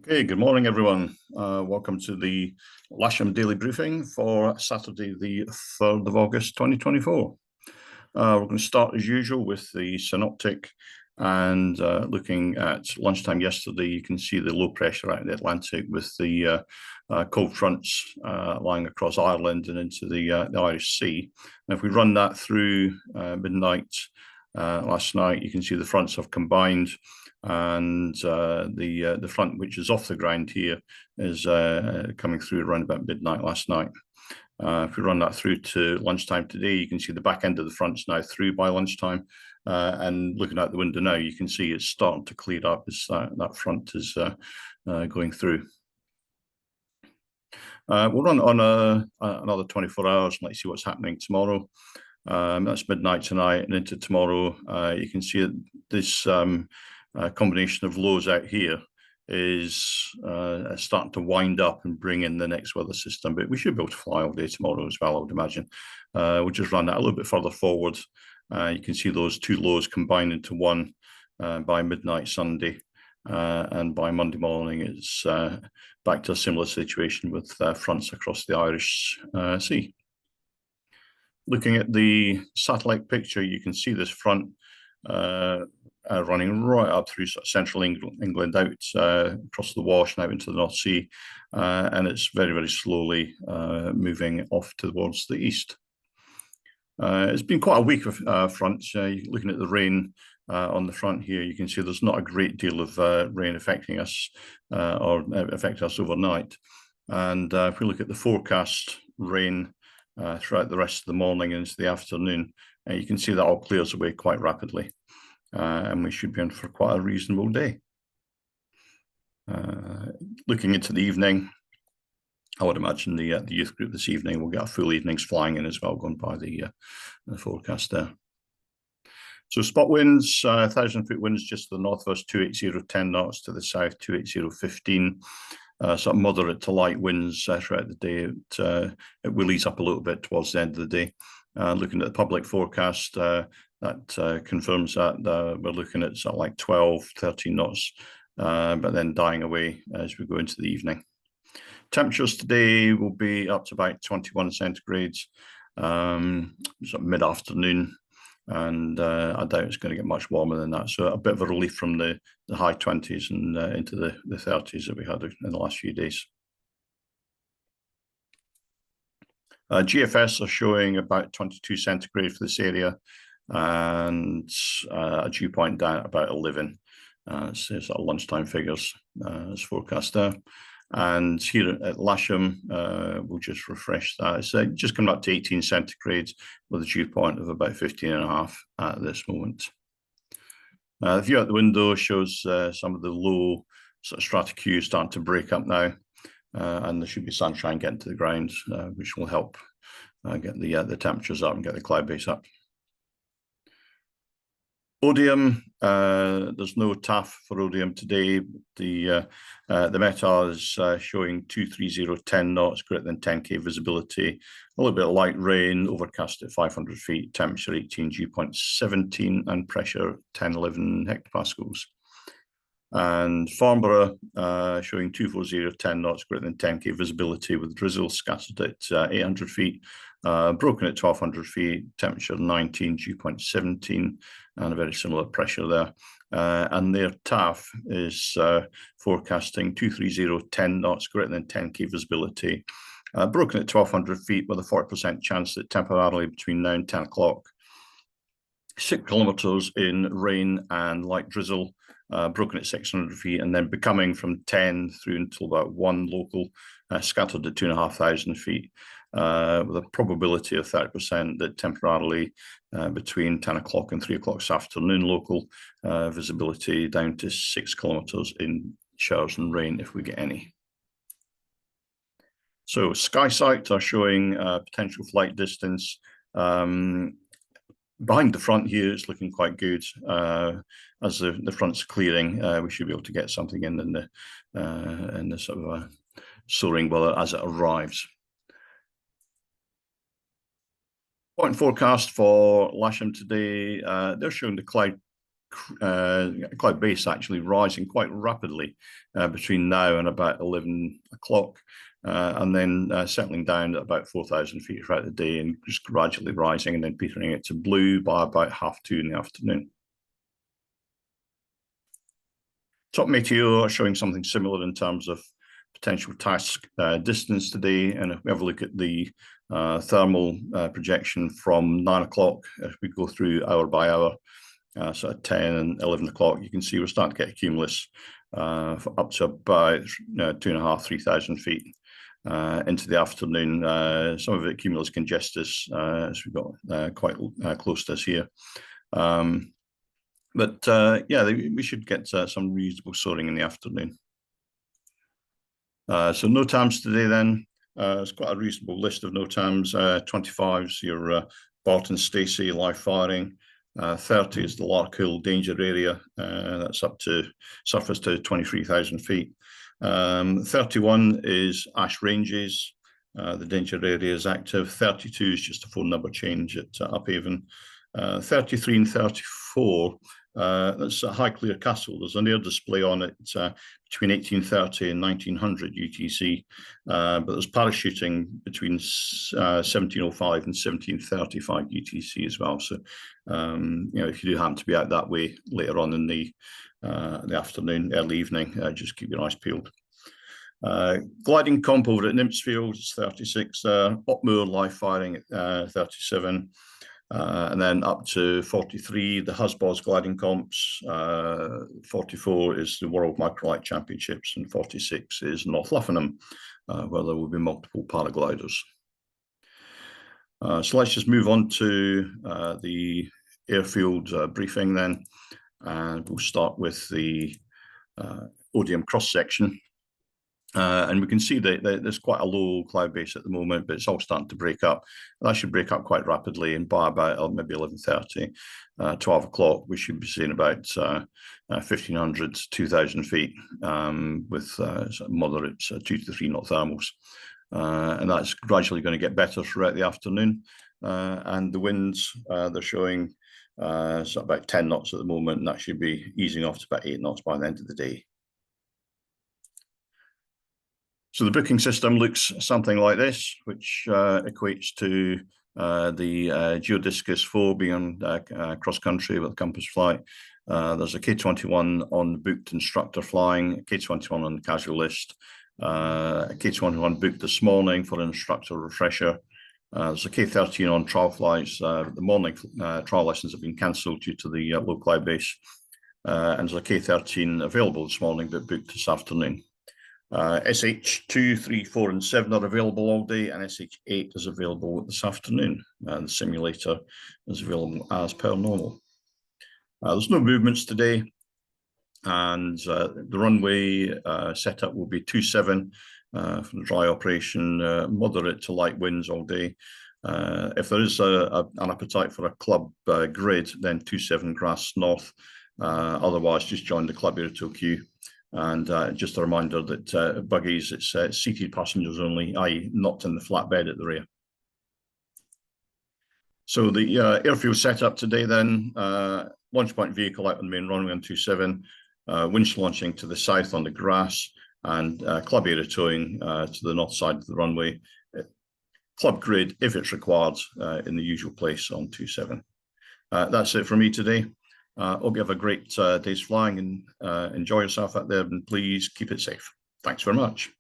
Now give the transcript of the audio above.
Okay, good morning, everyone. Welcome to the Lasham Daily Briefing for Saturday, the 3rd of August, 2024. We're going to start, as usual, with the synoptic and looking at lunchtime yesterday. You can see the low pressure out in the Atlantic with the cold fronts lying across Ireland and into the Irish Sea. And if we run that through midnight last night, you can see the fronts have combined, and the front, which is off the ground here, is coming through around about midnight last night. If we run that through to lunchtime today, you can see the back end of the front's now through by lunchtime. And looking out the window now, you can see it's starting to clear up as that front is going through. We'll run on another 24 hours and let's see what's happening tomorrow. That's midnight tonight and into tomorrow. You can see this combination of lows out here is starting to wind up and bring in the next weather system, but we should be able to fly all day tomorrow as well, I would imagine. We'll just run that a little bit further forward. You can see those two lows combine into one by midnight Sunday, and by Monday morning it's back to a similar situation with fronts across the Irish Sea. Looking at the satellite picture, you can see this front running right up through central England, out across the Wash and out into the North Sea, and it's very, very slowly moving off towards the east. It's been quite a week of fronts. Looking at the rain on the front here, you can see there's not a great deal of rain affecting us or affecting us overnight. And if we look at the forecast rain throughout the rest of the morning and into the afternoon, you can see that all clears away quite rapidly. And we should be in for quite a reasonable day. Looking into the evening, I would imagine the youth group this evening will get a full evening's flying in as well, going by the forecast there. So spot winds, 1,000-foot winds just to the northwest, 280 10 knots, to the south, 280 15. Sort of moderate to light winds throughout the day. It will ease up a little bit towards the end of the day. Looking at the public forecast, that confirms that we're looking at sort of like 12, 13 knots, but then dying away as we go into the evening. Temperatures today will be up to about 21 centigrades, sort of mid-afternoon, and I doubt it's going to get much warmer than that. So a bit of a relief from the high 20s and into the 30s that we had in the last few days. GFS are showing about 22 centigrade for this area, and a dew point down at about 11. So it's at lunchtime figures as forecast there. And here at Lasham, we'll just refresh that. It's just come up to 18 centigrade with a dew point of about 15.5 at this moment. The view out the window shows some of the low sort of strata starting to break up now. And there should be sunshine getting to the ground, which will help get the temperatures up and get the cloud base up. Odium, there's no TAF for Odium today. The METAR is showing 230 10 knots, greater than 10K visibility. A little bit of light rain, overcast at 500 feet, temperature 18, dew point 17, and pressure 1011 hectopascals. And Farnborough showing 240 10 knots, greater than 10K visibility, with drizzle scattered at 800 feet, broken at 1200 feet, temperature 19, dew point 17, and a very similar pressure there. And their TAF is forecasting 230 10 knots, greater than 10K visibility, broken at 1200 feet, with a 40% chance that temporarily between now and 10 o'clock, 6 kilometers in rain and light drizzle, broken at 600 feet, and then becoming from 10 through until about 1 local, scattered at 2,500 feet, with a probability of 30% that temporarily between 10 o'clock and 3 o'clock this afternoon local, visibility down to 6 kilometers in showers and rain if we get any. So SkySight are showing potential flight distance. Behind the front here, it's looking quite good. As the front's clearing, we should be able to get something in the sort of soaring weather as it arrives. Point forecast for Lasham today, they're showing the cloud cloud base actually rising quite rapidly between now and about 11 o'clock. And then settling down at about 4,000 feet throughout the day and just gradually rising and then petering it to blue by about 2:30 in the afternoon. Top Meteor showing something similar in terms of potential task distance today. And if we have a look at the thermal projection from 9 o'clock, as we go through hour by hour, so at 10 and 11 o'clock, you can see we're starting to get a cumulus up to about 2,500, 3,000 feet into the afternoon. Some of it cumulus congestus as we've got quite close to us here. But yeah, we should get some reasonable soaring in the afternoon. So no times today then. It's quite a reasonable list of no times. 25's your Barton Stacey live firing. 30 is the Larkhill danger area. That's up to surface to 23,000 feet. 31 is Ash Ranges. The danger area is active. 32 is just a phone number change at Uphaven. 33 and 34, that's Highclere Castle. There's an air display on it between 1830 and 1900 UTC, but there's parachuting between 1705 and 1735 UTC as well. So, if you do happen to be out that way later on in the afternoon, early evening, just keep your eyes peeled. Gliding comp over at Nymphsfield is 36 there. Upmoor live firing at 37. And then up to 43, the Husbos gliding comps. 44 is the World Microlight Championships, and 46 is North Luffenham, where there will be multiple paragliders. So let's just move on to the airfield briefing then, and we'll start with the ODM cross section. And we can see that there's quite a low cloud base at the moment, but it's all starting to break up. That should break up quite rapidly, and by about maybe 11:30, 12 o'clock, we should be seeing about 1,500 to 2,000 feet with moderate 2 to 3 knot thermals. And that's gradually going to get better throughout the afternoon. And the winds, they're showing so about 10 knots at the moment, and that should be easing off to about 8 knots by the end of the day. So the booking system looks something like this, which equates to the Geodiscus 4 being cross-country with a compass flight. There's a K21 on the booked instructor flying, a K21 on the casual list, a K21 booked this morning for an instructor refresher. There's a K13 on trial flights. The morning trial lessons have been cancelled due to the low cloud base. And there's a K13 available this morning, but booked this afternoon. SH2, 3, 4, and 7 are available all day, and SH8 is available this afternoon. The simulator is available as per normal. There's no movements today, and the runway setup will be 27 for the dry operation, moderate to light winds all day. If there is an appetite for a club grid, then 27 grass north. Otherwise, just join the club airtow queue. And just a reminder that buggies, it's seated passengers only, i.e. not in the flatbed at the rear. So the airfield setup today then, launch point vehicle out on the main runway on 27, winch launching to the south on the grass, and club area towing to the north side of the runway. Club grid, if it's required, in the usual place on 27. That's it for me today. Hope you have a great day's flying, and enjoy yourself out there, and please keep it safe. Thanks very much.